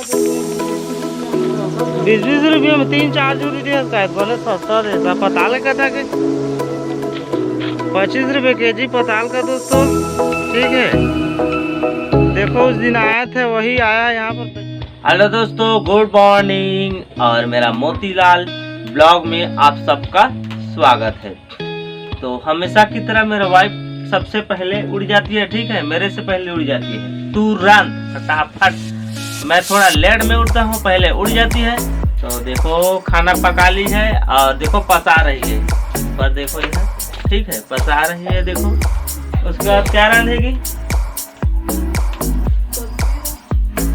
₹20 में 3-4 जोड़ी दे का बोले सस्ता देता। पताल का था कि ₹25 kg पताल का दोस्तों, ठीक है। देखो उस दिन आया था वही आया यहाँ पर। हेलो दोस्तों, गुड मॉर्निंग और मेरा मोतीलाल ब्लॉग में आप सबका स्वागत है। तो हमेशा की तरह मेरा वाइफ सबसे पहले उड़ जाती है, ठीक है, मेरे से पहले उड़ जाती है तुरंत फटाफट। मैं थोड़ा लेट में उठता हूँ, पहले उड़ जाती है। तो देखो खाना पका ली है और देखो पसा रही है, पर देखो ये ठीक है पसा रही है। देखो उसके बाद क्या रांधेगी?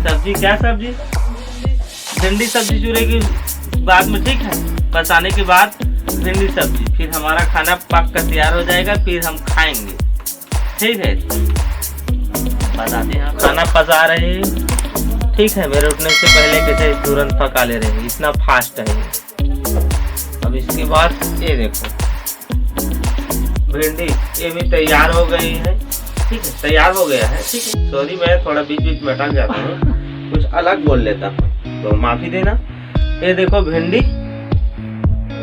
सब्जी, क्या सब्जी? भिंडी सब्जी चूरेगी बाद में, ठीक है। पसाने के बाद भिंडी सब्जी, फिर हमारा खाना पक कर तैयार हो जाएगा, फिर हम खाएंगे, ठीक है। बताते हैं खाना पसा रहे हैं, ठीक है। मेरे उठने से पहले कैसे तुरंत पका ले रहे हैं, इतना फास्ट है। अब इसके बाद ये देखो भिंडी, ये भी तैयार हो गई है, ठीक है, तैयार हो गया है, ठीक है। सॉरी मैं थोड़ा बीच बीच में अटक जाता हूँ, कुछ अलग बोल लेता हूँ तो माफी देना। ये देखो भिंडी,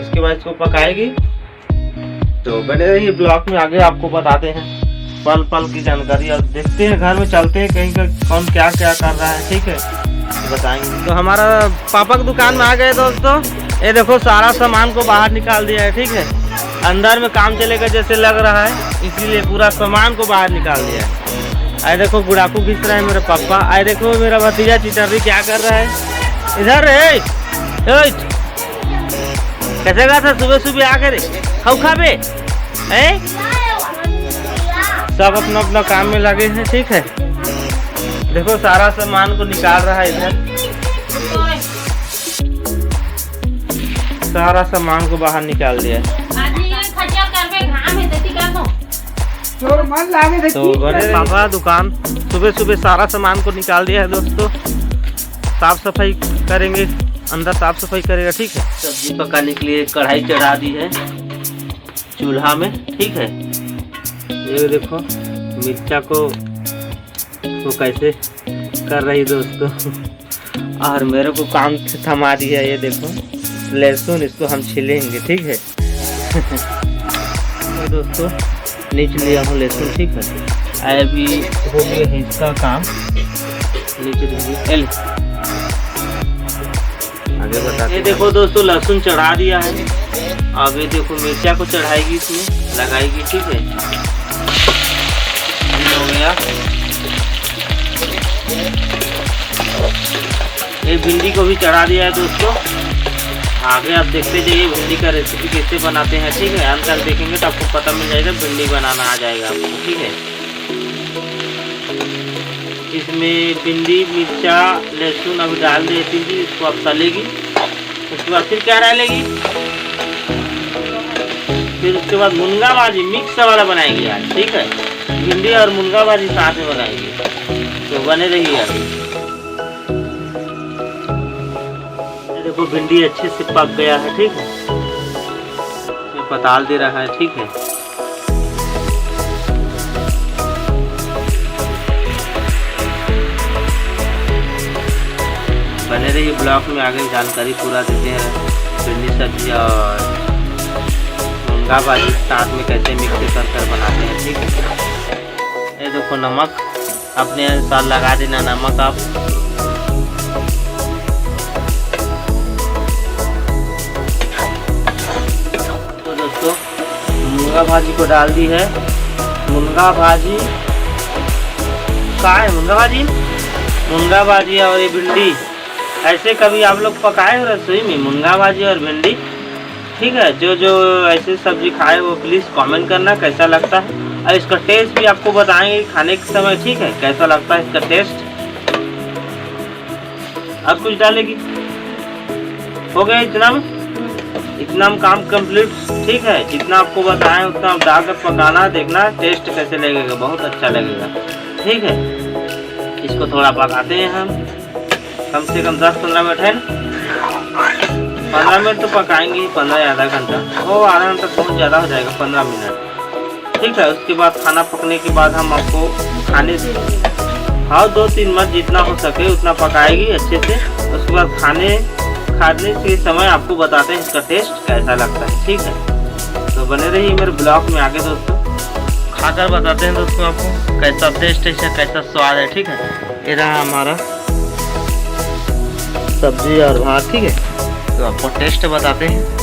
इसके बाद इसको पकाएगी। तो बने रहिए ब्लॉग में, आगे आपको बताते हैं पल पल की जानकारी और देखते हैं घर में चलते हैं कहीं का कौन क्या क्या कर रहा है, ठीक है, बताएंगे। तो हमारा पापा की दुकान में आ गए दोस्तों। ये देखो सारा सामान को बाहर निकाल दिया है, ठीक है। अंदर में काम चलेगा जैसे लग रहा है, इसीलिए पूरा सामान को बाहर निकाल दिया है। आए देखो गुड़ाकू घिस रहा है मेरे पापा। आए देखो मेरा भतीजा चिटर्री क्या कर रहा है इधर। कैसे गया था सुबह सुबह आकर खाबे? सब अपना अपना काम में लगे हैं, ठीक है। देखो सारा सामान को निकाल रहा है इधर, सारा सामान को बाहर निकाल दिया है। तो पापा दुकान सुबह सुबह सारा सामान को निकाल दिया है दोस्तों। साफ सफाई करेंगे, अंदर साफ सफाई करेगा, ठीक है। सब्जी पकाने के लिए कढ़ाई चढ़ा दी है चूल्हा में, ठीक है। ये देखो मिर्चा को कैसे कर रही दोस्तों, और मेरे को काम थमा दिया। ये देखो लहसुन, इसको हम छिलेंगे, ठीक है। तो दोस्तों नीच लिया हूँ लहसुन, ठीक है। अभी हो गया है इसका काम, नीचे आगे बताते। ये देखो दोस्तों लहसुन चढ़ा दिया है, अब ये देखो मिर्चा को चढ़ाएगी, इसमें लगाएगी, ठीक है। हो गया ये भिंडी को भी चढ़ा दिया है दोस्तों। आगे आप देखते जाइए भिंडी का रेसिपी कैसे बनाते हैं, ठीक है। अंत तक देखेंगे तो आपको पता मिल जाएगा, भिंडी बनाना आ जाएगा आपको, ठीक है। इसमें भिंडी, मिर्चा, लहसुन अभी डाल देती थी, इसको आप तलेगी। उसके बाद फिर क्या डालेगी? फिर उसके बाद मुनगा भाजी मिक्स वाला बनाएगी आज, ठीक है। भिंडी और मुनगा भाजी साथ में बनाएंगे, तो बने रहिए अभी। देखो भिंडी अच्छे से पक गया है, ठीक है। ये पताल दे रहा है, ठीक है। बने रहिए ब्लॉग में, आगे जानकारी पूरा देते हैं। भिंडी सब्जी और मुनगा भाजी साथ में कैसे मिक्स कर बनाते हैं, ठीक है। ये देखो नमक अपने अनुसार लगा देना, नमक आप। तो दोस्तों मुनगा भाजी को डाल दी है। मुनगा भाजी क्या है? मुनगा भाजी और ये भिंडी, ऐसे कभी आप लोग पकाए हो रसोई में मुनगा भाजी और भिंडी, ठीक है। जो जो ऐसे सब्जी खाए वो प्लीज़ कमेंट करना कैसा लगता है, और इसका टेस्ट भी आपको बताएंगे खाने के समय, ठीक है, कैसा लगता है इसका टेस्ट। अब कुछ डालेगी? हो गया इतना में काम कंप्लीट, ठीक है। जितना आपको बताएं उतना आप डालकर पकाना, देखना टेस्ट कैसे लगेगा, बहुत अच्छा लगेगा, ठीक है। इसको थोड़ा पकाते हैं हम, कम से कम 10-15 मिनट है, 15 मिनट तो पकाएंगे, 15 या आधा घंटा, वो आधा घंटा बहुत ज़्यादा हो जाएगा, 15 मिनट, ठीक है। उसके बाद खाना पकने के बाद हम आपको खाने हाँ 2-3 मिनट जितना हो सके उतना पकाएगी अच्छे से। उसके बाद खाने के समय आपको बताते हैं इसका टेस्ट कैसा लगता है, ठीक है। तो बने रहिए मेरे ब्लॉग में आगे दोस्तों, खाकर बताते हैं दोस्तों आपको कैसा टेस्ट है, कैसा स्वाद है, ठीक है। ये रहा हमारा सब्जी और भात, ठीक है। तो आपको टेस्ट बताते हैं।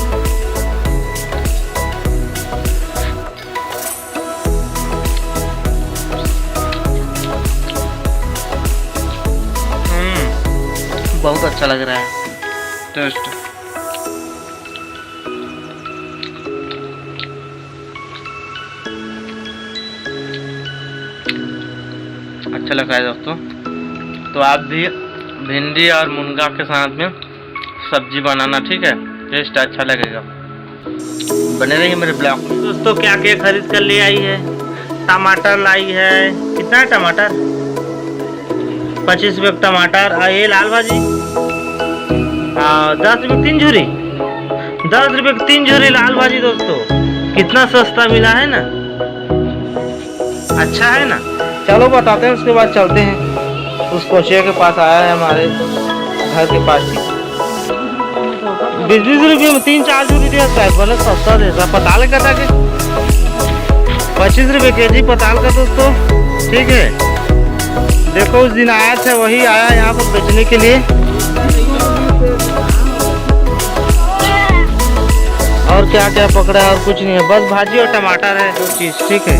बहुत अच्छा लग रहा है टेस्ट। अच्छा लगा है दोस्तों। तो आप भी भिंडी और मुनगा के साथ में सब्जी बनाना, ठीक है, टेस्ट अच्छा लगेगा। बने रहिए मेरे ब्लॉग में। दोस्तों क्या क्या खरीद कर ले आई है, टमाटर लाई है। कितना है टमाटर? 25 रुपये टमाटर। और ये लाल भाजी 10 रुपये 3 झुरी। 10 रुपये की 3 झुरी लाल भाजी दोस्तों, कितना सस्ता मिला है ना, अच्छा है ना। चलो बताते हैं, उसके बाद चलते हैं। उस कोचिया के पास आया है, हमारे घर के पास ही। 20 रुपये में 3-4 झुरी देता है, बोले सस्ता देता। पताल का था कि 25 रुपये केजी पताल का दोस्तों, ठीक है। देखो उस दिन आया था, वही आया यहाँ पर बेचने के लिए। और क्या क्या पकड़ा है और कुछ नहीं है, बस भाजी और टमाटर है, 2 चीज, ठीक है।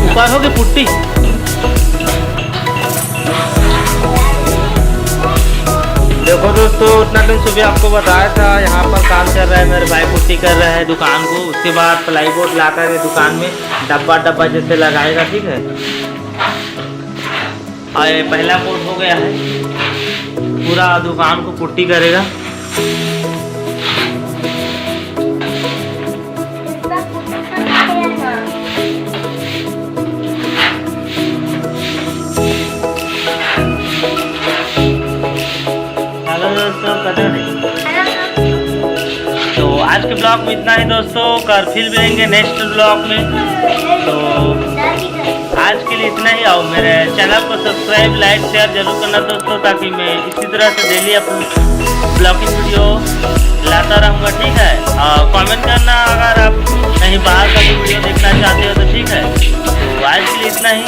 ऊपर होगी पुट्टी। देखो दोस्तों, उतना दिन सुबह आपको बताया था यहाँ पर काम चल रहा है, मेरे भाई पुट्टी कर रहा है दुकान को। उसके बाद प्लाई बोर्ड लाकर के दुकान में डब्बा जैसे लगाएगा, ठीक है। और ये पहला कोट हो गया है, पूरा दुकान को पुट्टी करेगा। तो आज के ब्लॉग में इतना ही दोस्तों, कर फिर मिलेंगे नेक्स्ट ब्लॉग में। तो आज के लिए इतना ही। आओ मेरे चैनल को सब्सक्राइब, लाइक, शेयर जरूर करना दोस्तों, ताकि मैं इसी तरह से डेली अपनी ब्लॉगिंग वीडियो लाता रहूँगा, ठीक है। और कमेंट करना अगर आप कहीं बाहर का भी वीडियो देखना चाहते हो तो, ठीक है। तो आज के लिए इतना ही।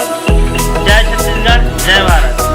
जय छत्तीसगढ़, जय भारत।